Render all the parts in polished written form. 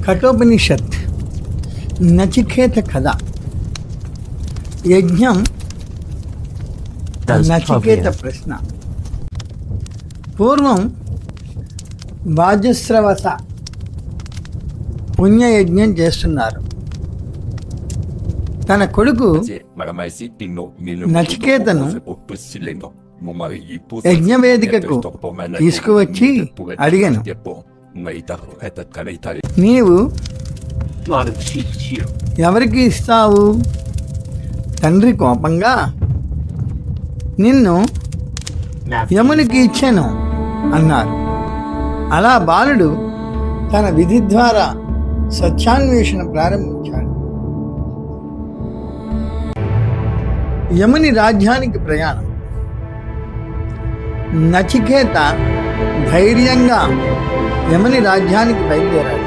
కఠోపనిషత్ నచికేత కథ. యజ్ఞం నచికేత ప్రశ్న. పూర్వం వాజస్రవస పుణ్యయజ్ఞం చేస్తున్నారు. తన కొడుకు నచికేతను యజ్ఞవేదికకు తీసుకువచ్చి అడిగాను, నీవు ఎవరికి ఇస్తావు? తండ్రి కోపంగా, నిన్ను యమునికి ఇచ్చాను అన్నారు. అలా బాలుడు తన విధి ద్వారా సత్యాన్వేషణ ప్రారంభించాడు. యముని రాజ్యానికి ప్రయాణం. నచికేత ధైర్యంగా యముని రాజ్యానికి బయలుదేరాడు.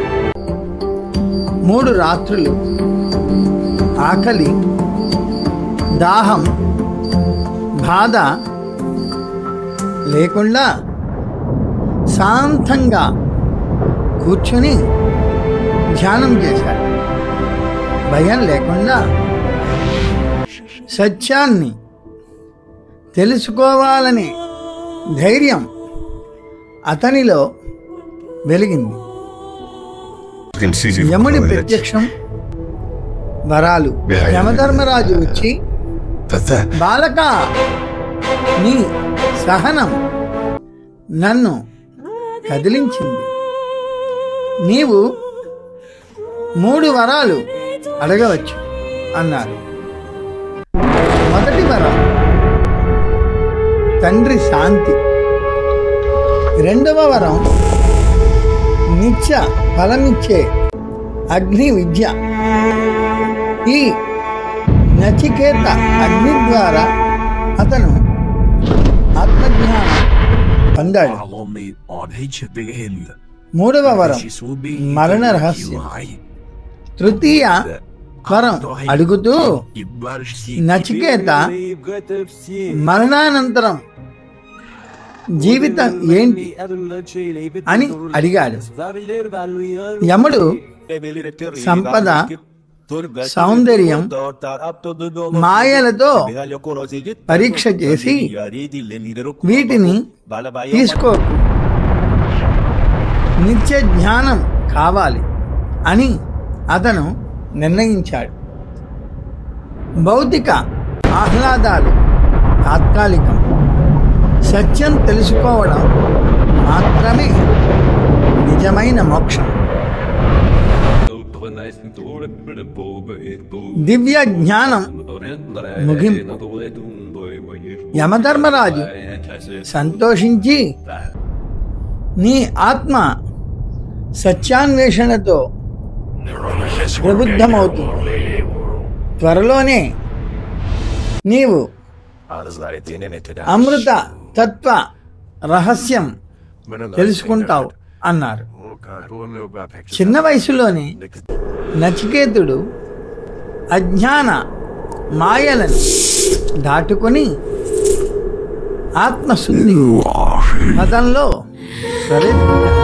3 రాత్రులు ఆకలి, దాహం, బాధ లేకుండా శాంతంగా కూర్చొని ధ్యానం చేశాడు. భయం లేకుండా సత్యాన్ని తెలుసుకోవాలనే ధైర్యం అతనిలో వెలిగింది. యముడి ప్రత్యక్షం, వరాలు. యమధర్మరాజు వచ్చి, బాలక, నీ సహనం నన్ను కదిలించింది. నీవు 3 వరాలు అడగవచ్చు అన్నారు. మొదటి వరం తండ్రి శాంతి. 2వ వరం నిత్య ఫలమిచ్చే అగ్ని విద్య. ఈ నచికేత అగ్ని ద్వారా అతను ఆత్మజ్ఞానం పొందాడు. 3వ వరం మరణ రహస్యం. తృతీయ వరం అడుగుతూ నచికేత మరణానంతరం జీవితం ఏంటి అని అడిగాడు. యముడు సంపద, సౌందర్యం, మాయలతో పరీక్ష చేసి వీటిని తీసుకోకు, నిత్య జ్ఞానం కావాలి అని అతను నిర్ణయించాడు. భౌతిక ఆహ్లాదాలు తాత్కాలికం, సత్యం తెలుసుకోవడం మాత్రమే నిజమైన మోక్షం. దివ్య జ్ఞానం ముగింపు. యమధర్మరాజు సంతోషించి, నీ ఆత్మ సత్యాన్వేషణతో ప్రబుద్ధమవుతుంది. త్వరలోనే నీవు అమృత తత్వ రహస్యం తెలుసుకుంటావు అన్నారు. చిన్న వయసులోనే నచికేతుడు అజ్ఞాన మాయలను దాటుకొని ఆత్మశుద్ధి పదంలో ప్రవేశించాడు.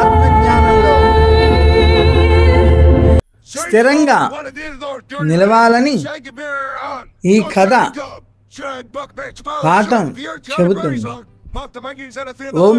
ఆత్మజ్ఞానంలో స్థిరంగా నిలవాలని ఈ కథ పాఠం చెబుతుంది. ఓం